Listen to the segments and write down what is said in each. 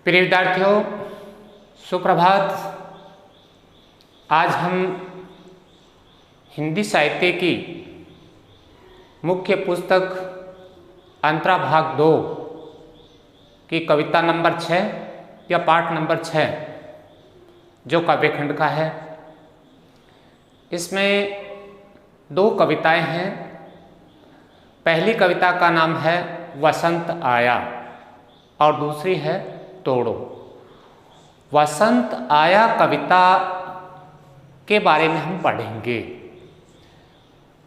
प्रिय विद्यार्थियों, सुप्रभात। आज हम हिंदी साहित्य की मुख्य पुस्तक अंतरा भाग 2 की कविता नंबर 6 या पाठ नंबर 6 जो काव्यखंड का है, इसमें 2 कविताएं हैं। पहली कविता का नाम है वसंत आया और दूसरी है तोड़ो। वसंत आया कविता के बारे में हम पढ़ेंगे।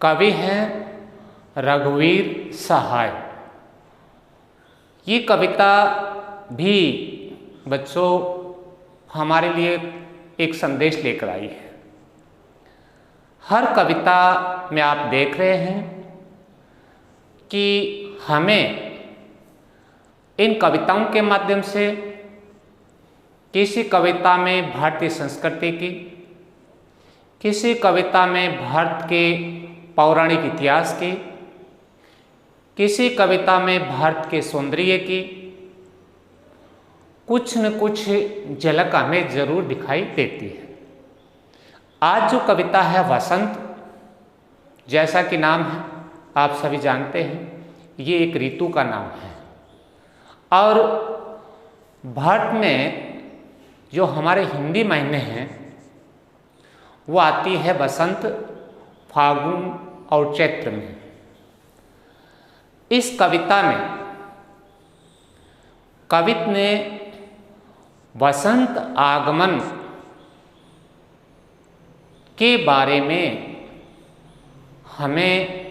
कवि हैं रघुवीर सहाय। ये कविता भी बच्चों हमारे लिए एक संदेश लेकर आई है। हर कविता में आप देख रहे हैं कि हमें इन कविताओं के माध्यम से किसी कविता में भारतीय संस्कृति की, किसी कविता में भारत के पौराणिक इतिहास की, किसी कविता में भारत के सौंदर्य की कुछ न कुछ झलक हमें जरूर दिखाई देती है। आज जो कविता है वसंत, जैसा कि नाम है आप सभी जानते हैं, ये एक ऋतु का नाम है। और भारत में जो हमारे हिंदी महीने हैं वो आती है बसंत, फागुन और चैत्र में। इस कविता में कवि ने वसंत आगमन के बारे में हमें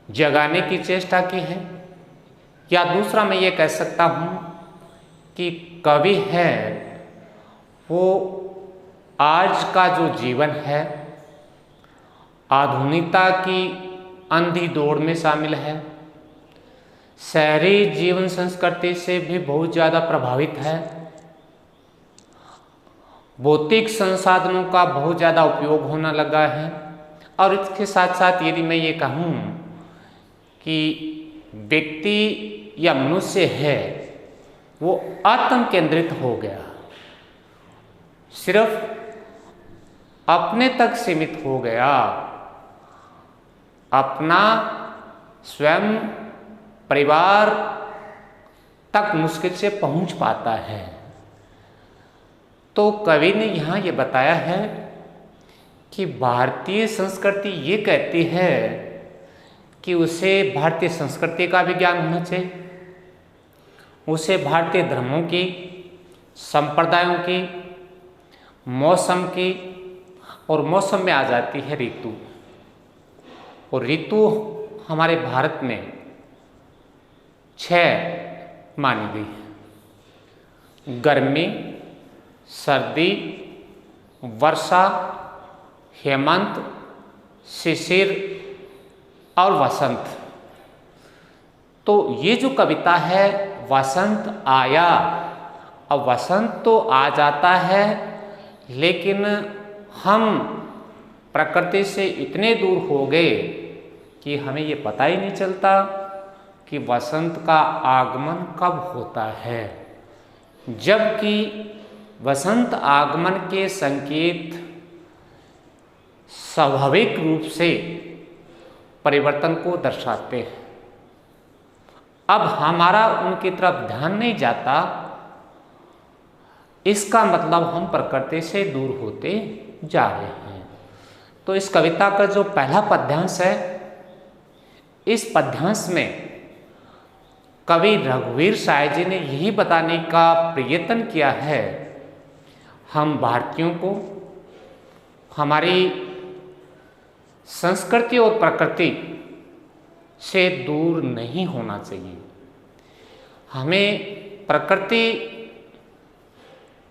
जगाने की चेष्टा की है, या दूसरा मैं ये कह सकता हूँ कि कवि है वो आज का जो जीवन है आधुनिकता की अंधी दौड़ में शामिल है, शहरी जीवन संस्कृति से भी बहुत ज़्यादा प्रभावित है, भौतिक संसाधनों का बहुत ज़्यादा उपयोग होने लगा है। और इसके साथ साथ यदि मैं ये कहूँ कि व्यक्ति या मनुष्य है वो आत्म केंद्रित हो गया, सिर्फ अपने तक सीमित हो गया, अपना स्वयं परिवार तक मुश्किल से पहुंच पाता है। तो कवि ने यहाँ ये बताया है कि भारतीय संस्कृति ये कहती है कि उसे भारतीय संस्कृति का भी ज्ञान होना चाहिए, उसे भारतीय धर्मों की, संप्रदायों की, मौसम की, और मौसम में आ जाती है ऋतु। और ऋतु हमारे भारत में 6 मानी गई है: गर्मी, सर्दी, वर्षा, हेमंत, शिशिर और वसंत। तो ये जो कविता है वसंत आया, अब वसंत तो आ जाता है लेकिन हम प्रकृति से इतने दूर हो गए कि हमें ये पता ही नहीं चलता कि वसंत का आगमन कब होता है। जबकि वसंत आगमन के संकेत स्वाभाविक रूप से परिवर्तन को दर्शाते हैं। अब हमारा उनकी तरफ ध्यान नहीं जाता, इसका मतलब हम प्रकृति से दूर होते जा रहे हैं। तो इस कविता का जो पहला पद्यांश है, इस पद्यांश में कवि रघुवीर सहाय जी ने यही बताने का प्रयत्न किया है, हम भारतीयों को हमारी संस्कृति और प्रकृति से दूर नहीं होना चाहिए। हमें प्रकृति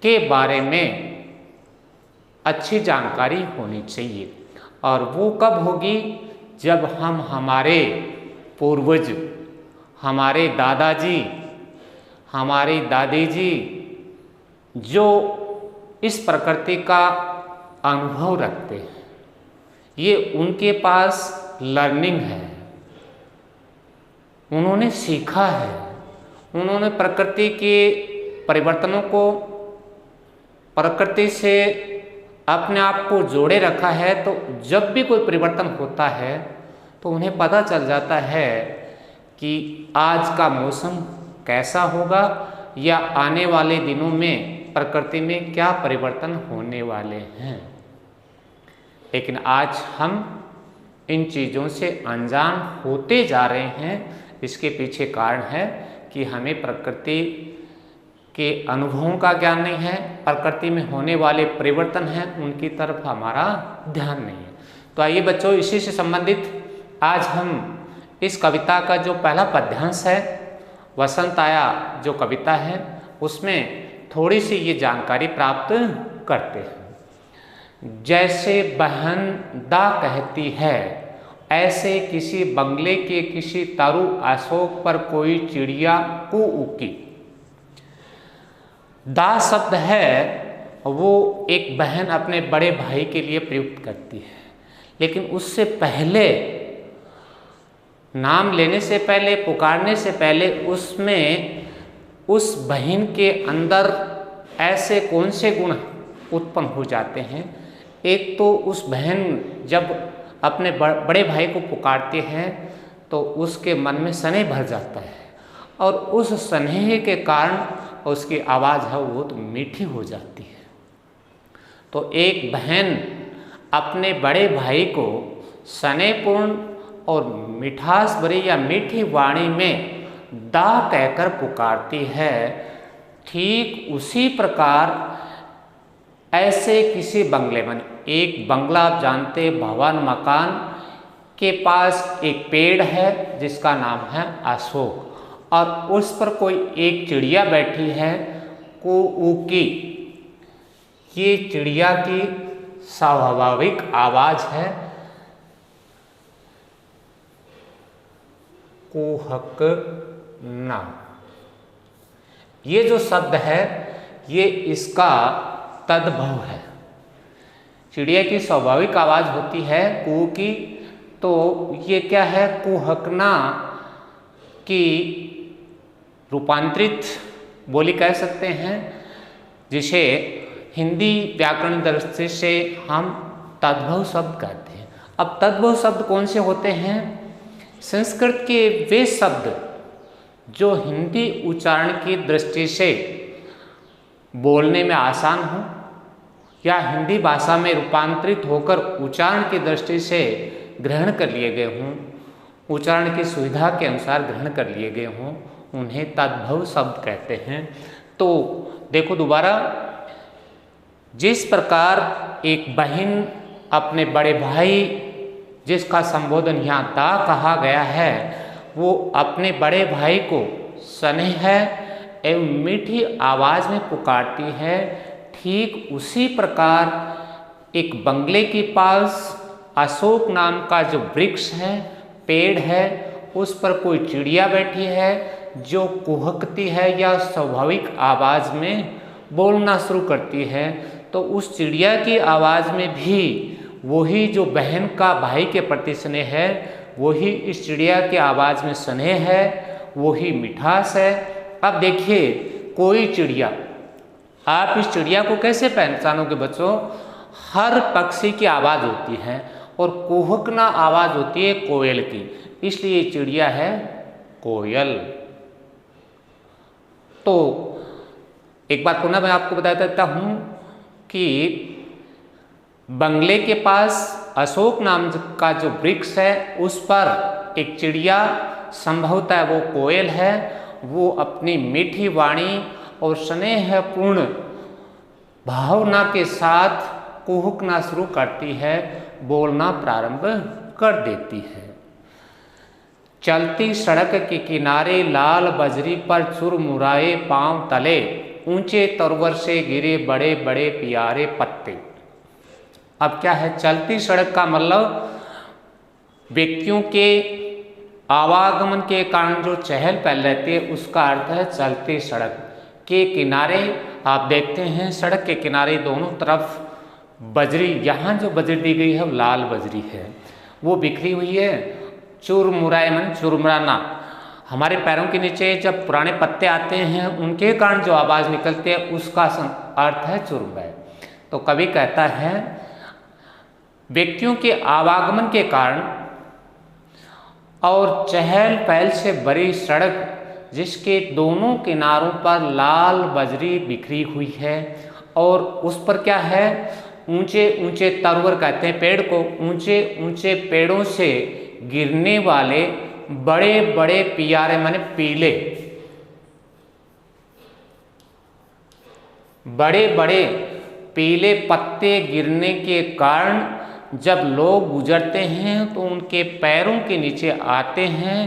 के बारे में अच्छी जानकारी होनी चाहिए, और वो कब होगी जब हम हमारे पूर्वज, हमारे दादाजी, हमारी दादी जी जो इस प्रकृति का अनुभव रखते हैं, ये उनके पास लर्निंग है, उन्होंने सीखा है, उन्होंने प्रकृति के परिवर्तनों को, प्रकृति से अपने आप को जोड़े रखा है। तो जब भी कोई परिवर्तन होता है तो उन्हें पता चल जाता है कि आज का मौसम कैसा होगा या आने वाले दिनों में प्रकृति में क्या परिवर्तन होने वाले हैं। लेकिन आज हम इन चीज़ों से अनजान होते जा रहे हैं। इसके पीछे कारण है कि हमें प्रकृति के अनुभवों का ज्ञान नहीं है, प्रकृति में होने वाले परिवर्तन हैं उनकी तरफ हमारा ध्यान नहीं है। तो आइए बच्चों, इसी से संबंधित आज हम इस कविता का जो पहला पद्यांश है, वसंत आया जो कविता है, उसमें थोड़ी सी ये जानकारी प्राप्त करते हैं। जैसे बहन दा कहती है, ऐसे किसी बंगले के किसी तरु अशोक पर कोई चिड़िया कूकी। दा शब्द है वो एक बहन अपने बड़े भाई के लिए प्रयुक्त करती है, लेकिन उससे पहले, नाम लेने से पहले, पुकारने से पहले उसमें उस बहन के अंदर ऐसे कौन से गुण उत्पन्न हो जाते हैं। एक तो उस बहन जब अपने बड़े भाई को पुकारते हैं तो उसके मन में स्नेह भर जाता है, और उस स्नेह के कारण उसकी आवाज़ है वो तो मीठी हो जाती है। तो एक बहन अपने बड़े भाई को स्नेहपूर्ण और मिठास भरी या मीठी वाणी में दा कहकर पुकारती है। ठीक उसी प्रकार ऐसे किसी बंगले में, एक बंगला आप जानते, भवन मकान के पास एक पेड़ है जिसका नाम है अशोक, और उस पर कोई एक चिड़िया बैठी है कूकी। ये चिड़िया की स्वाभाविक आवाज़ है कुहकना। ये जो शब्द है ये इसका तद्भव है। चिड़िया की स्वाभाविक आवाज़ होती है कू की, तो ये क्या है, कुहकना की रूपांतरित बोली कह सकते हैं, जिसे हिंदी व्याकरण दृष्टि से हम तद्भव शब्द कहते हैं। अब तद्भव शब्द कौन से होते हैं? संस्कृत के वे शब्द जो हिंदी उच्चारण की दृष्टि से बोलने में आसान हो या हिंदी भाषा में रूपांतरित होकर उच्चारण की दृष्टि से ग्रहण कर लिए गए हों, उच्चारण की सुविधा के अनुसार ग्रहण कर लिए गए हों, उन्हें तद्भव शब्द कहते हैं। तो देखो दोबारा, जिस प्रकार एक बहन अपने बड़े भाई, जिसका संबोधन यहाँ दा कहा गया है, वो अपने बड़े भाई को स्नेह एवं मीठी आवाज़ में पुकारती है, ठीक उसी प्रकार एक बंगले के पास अशोक नाम का जो वृक्ष है, पेड़ है, उस पर कोई चिड़िया बैठी है जो कुहकती है या स्वाभाविक आवाज़ में बोलना शुरू करती है। तो उस चिड़िया की आवाज़ में भी वही जो बहन का भाई के प्रति स्नेह है, वही इस चिड़िया की आवाज़ में स्नेह है, वही मिठास है। अब देखिए, कोई चिड़िया, आप इस चिड़िया को कैसे पहचानोगे बच्चों? हर पक्षी की आवाज़ होती है और कुहकना आवाज़ होती है कोयल की, इसलिए चिड़िया है कोयल। तो एक बात पुनः मैं आपको बता देता हूँ कि बंगले के पास अशोक नाम का जो वृक्ष है, उस पर एक चिड़िया, संभवतः वो कोयल है, वो अपनी मीठी वाणी और स्नेहपूर्ण भावना के साथ कुहकना शुरू करती है, बोलना प्रारंभ कर देती है। चलती सड़क के किनारे लाल बजरी पर चुरमुराए पांव तले, ऊंचे तरवर से गिरे बड़े बड़े प्यारे पत्ते। अब क्या है, चलती सड़क का मतलब व्यक्तियों के आवागमन के कारण जो चहल पहल रहती है, उसका अर्थ है चलती सड़क के किनारे। आप देखते हैं सड़क के किनारे दोनों तरफ बजरी, यहाँ जो बजरी दी गई है वो लाल बजरी है, वो बिखरी हुई है। चुरमुराए मन चुरमुराना, हमारे पैरों के नीचे जब पुराने पत्ते आते हैं उनके कारण जो आवाज़ निकलती है उसका अर्थ है चुर्मुराए। तो कवि कहता है व्यक्तियों के आवागमन के कारण और चहल पहल से भरी सड़क जिसके दोनों किनारों पर लाल बजरी बिखरी हुई है और उस पर क्या है, ऊंचे ऊंचे तरुवर कहते हैं पेड़ को, ऊंचे ऊंचे पेड़ों से गिरने वाले बड़े बड़े पियारे माने पीले बड़े बड़े पीले पत्ते गिरने के कारण जब लोग गुजरते हैं तो उनके पैरों के नीचे आते हैं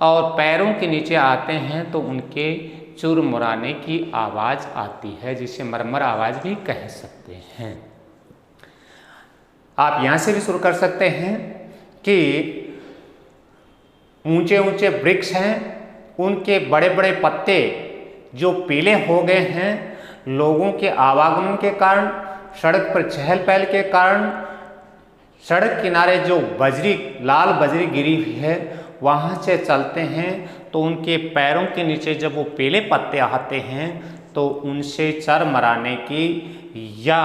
और पैरों के नीचे आते हैं तो उनके चुरमुराने की आवाज़ आती है, जिसे मरमर आवाज़ भी कह सकते हैं। आप यहाँ से भी शुरू कर सकते हैं कि ऊंचे ऊंचे वृक्ष हैं, उनके बड़े बड़े पत्ते जो पीले हो गए हैं लोगों के आवागमन के कारण, सड़क पर चहल पहल के कारण, सड़क किनारे जो बजरी लाल बजरी गिरी हुई है वहाँ से चलते हैं तो उनके पैरों के नीचे जब वो पीले पत्ते आते हैं तो उनसे चरमराने की या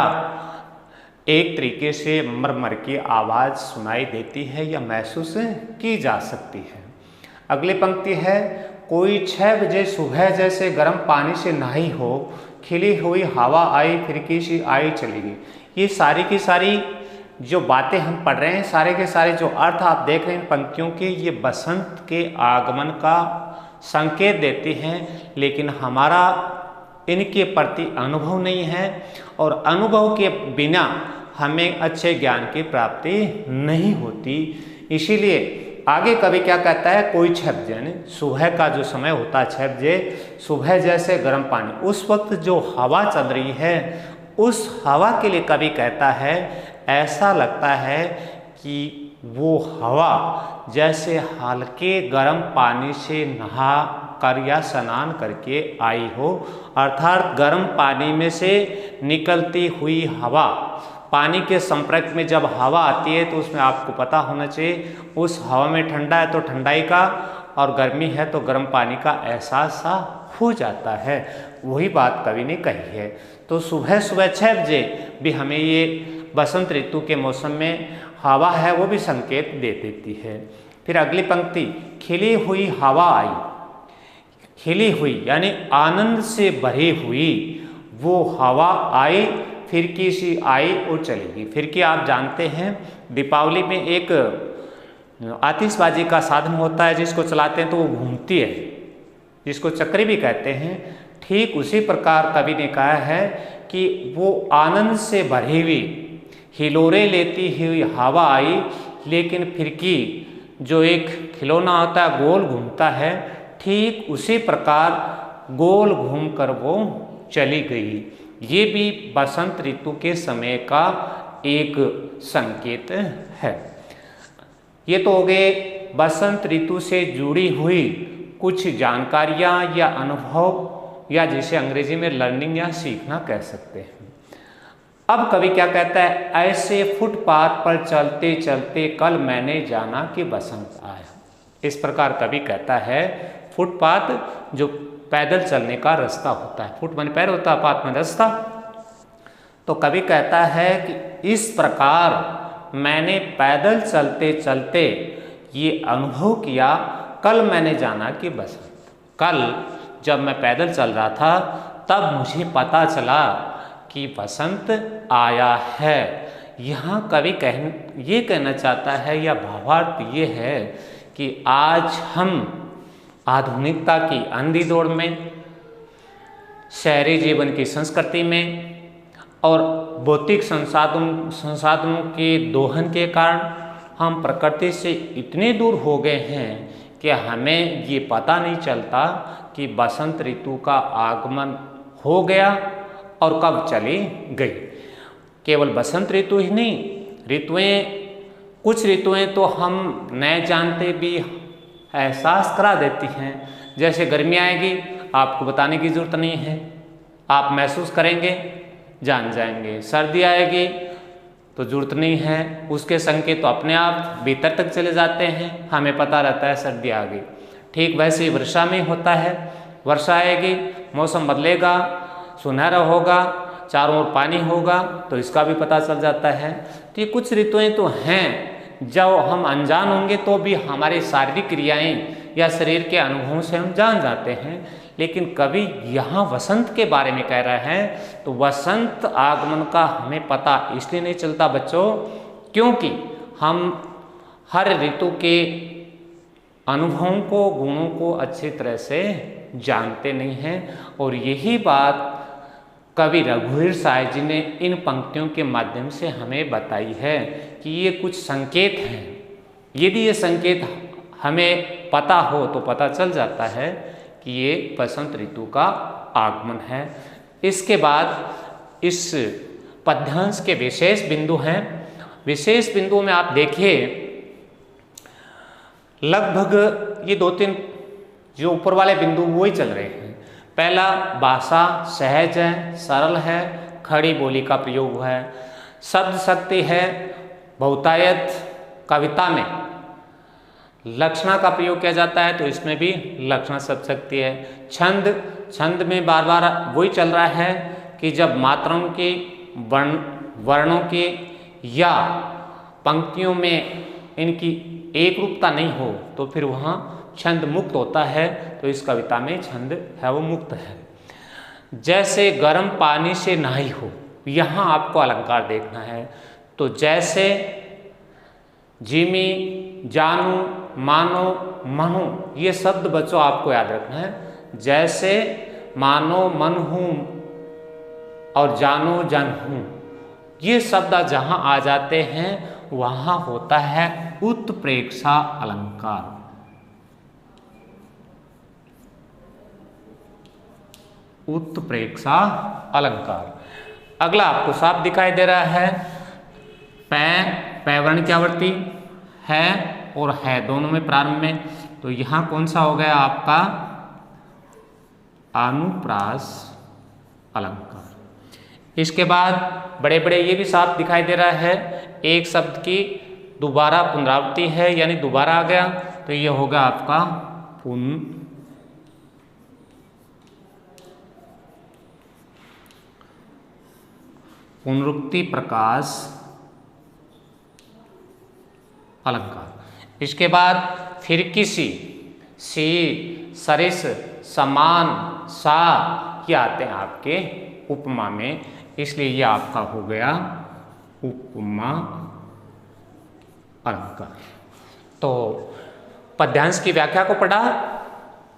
एक तरीके से मरमर की आवाज़ सुनाई देती है या महसूस की जा सकती है। अगली पंक्ति है, कोई 6 बजे सुबह जैसे गर्म पानी से नहाई हो, खिली हुई हवा आई फिरकी सी आई चलेगी। ये सारी की सारी जो बातें हम पढ़ रहे हैं, सारे के सारे जो अर्थ आप देख रहे हैं पंक्तियों के, ये बसंत के आगमन का संकेत देते हैं, लेकिन हमारा इनके प्रति अनुभव नहीं है और अनुभव के बिना हमें अच्छे ज्ञान की प्राप्ति नहीं होती। इसीलिए आगे कवि क्या कहता है, कोई 6 बजे यानी सुबह का जो समय होता है 6 बजे, सुबह जैसे गर्म पानी, उस वक्त जो हवा चल रही है उस हवा के लिए कवि कहता है ऐसा लगता है कि वो हवा जैसे हल्के गर्म पानी से नहा कर या स्नान करके आई हो, अर्थात गर्म पानी में से निकलती हुई हवा। पानी के संपर्क में जब हवा आती है तो उसमें आपको पता होना चाहिए उस हवा में ठंडा है तो ठंडाई का और गर्मी है तो गर्म पानी का एहसास सा हो जाता है। वही बात कवि ने कही है। तो सुबह सुबह 6 बजे भी हमें ये बसंत ऋतु के मौसम में हवा है वो भी संकेत दे देती है। फिर अगली पंक्ति, खिली हुई हवा आई, खिली हुई यानी आनंद से भरी हुई वो हवा आई, फिरकी सी आई और चलेगी। फिरकी आप जानते हैं दीपावली में एक आतिशबाजी का साधन होता है जिसको चलाते हैं तो वो घूमती है, जिसको चक्री भी कहते हैं। ठीक उसी प्रकार कवि ने कहा है कि वो आनंद से भरी हुई हिलोरे लेती हुई हवा आई, लेकिन फिरकी जो एक खिलौना होता है गोल घूमता है, ठीक उसी प्रकार गोल घूमकर वो चली गई। ये भी बसंत ऋतु के समय का एक संकेत है। ये तो हो गए बसंत ऋतु से जुड़ी हुई कुछ जानकारियाँ या अनुभव या जिसे अंग्रेजी में लर्निंग या सीखना कह सकते हैं। अब कवि क्या कहता है, ऐसे फुटपाथ पर चलते चलते कल मैंने जाना कि बसंत आया। इस प्रकार कवि कहता है फुटपाथ जो पैदल चलने का रास्ता होता है, फुट माने पैर होता है, पाथ में रास्ता। तो कवि कहता है कि इस प्रकार मैंने पैदल चलते चलते ये अनुभव किया, कल मैंने जाना कि बसंत। कल जब मैं पैदल चल रहा था तब मुझे पता चला कि बसंत आया है। यहाँ कवि ये कहना चाहता है या भावार्थ ये है कि आज हम आधुनिकता की अंधी दौड़ में, शहरी जीवन की संस्कृति में और भौतिक संसाधनों के दोहन के कारण हम प्रकृति से इतने दूर हो गए हैं कि हमें ये पता नहीं चलता कि बसंत ऋतु का आगमन हो गया और कब चली गई। केवल बसंत ऋतु ही नहीं, ऋतुएं, कुछ ऋतुएं तो हम न जानते भी एहसास करा देती हैं। जैसे गर्मी आएगी आपको बताने की ज़रूरत नहीं है, आप महसूस करेंगे, जान जाएंगे। सर्दी आएगी तो ज़रूरत नहीं है, उसके संकेत तो अपने आप भीतर तक चले जाते हैं, हमें पता रहता है सर्दी आ गई। ठीक वैसे ही वर्षा में होता है। वर्षा आएगी, मौसम बदलेगा, सुनहरा होगा, चारों ओर पानी होगा, तो इसका भी पता चल जाता है। तो ये कुछ ऋतुएं तो हैं जब हम अनजान होंगे तो भी हमारी शारीरिक क्रियाएं या शरीर के अनुभवों से हम जान जाते हैं। लेकिन कवि यहाँ वसंत के बारे में कह रहा है, तो वसंत आगमन का हमें पता इसलिए नहीं चलता बच्चों, क्योंकि हम हर ऋतु के अनुभवों को, गुणों को अच्छी तरह से जानते नहीं हैं। और यही बात कवि रघुवीर साय जी ने इन पंक्तियों के माध्यम से हमें बताई है कि ये कुछ संकेत हैं। यदि ये संकेत हमें पता हो तो पता चल जाता है कि ये बसंत ऋतु का आगमन है। इसके बाद इस पद्यांश के विशेष बिंदु हैं। विशेष बिंदुओं में आप देखिए, लगभग ये 2-3 जो ऊपर वाले बिंदु वही चल रहे हैं। पहला, भाषा सहज है, सरल है, खड़ी बोली का प्रयोग हुआ है। शब्द शक्ति है, बहुतायत कविता में लक्षणा का प्रयोग किया जाता है, तो इसमें भी लक्षणा शब्द शक्ति है। छंद में बार बार वही चल रहा है कि जब मात्राओं की, वर्णों की या पंक्तियों में इनकी एक रूपता नहीं हो तो फिर वहाँ छंद मुक्त होता है। तो इस कविता में छंद है वो मुक्त है। जैसे गर्म पानी से नहाई हो, यहाँ आपको अलंकार देखना है। तो जैसे, जिमी, जानू, मानो, मनो, ये शब्द बच्चों आपको याद रखना है। जैसे, मानो, मन हूँ और जानो, जन हूँ, ये शब्द जहाँ आ जाते हैं वहाँ होता है उत्प्रेक्षा अलंकार। उत्प्रेक्षा अलंकार। अगला आपको साफ दिखाई दे रहा है, पै वर्ण की आवृत्ति है और है दोनों में प्रारंभ में, तो यहाँ कौन सा हो गया आपका अनुप्रास अलंकार। इसके बाद बड़े बड़े ये भी साफ दिखाई दे रहा है, एक शब्द की दोबारा पुनरावृत्ति है यानी दोबारा आ गया, तो ये होगा आपका पुनरुक्ति प्रकाश अलंकार। इसके बाद फिर किसी, सी, सरिस, समान, सा, ये आते हैं आपके उपमा में, इसलिए ये आपका हो गया उपमा अलंकार। तो पद्यांश की व्याख्या को पढ़ा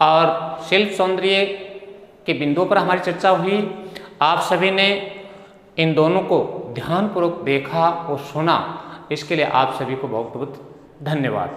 और शिल्प सौंदर्य के बिंदुओं पर हमारी चर्चा हुई। आप सभी ने इन दोनों को ध्यानपूर्वक देखा और सुना, इसके लिए आप सभी को बहुत बहुत धन्यवाद।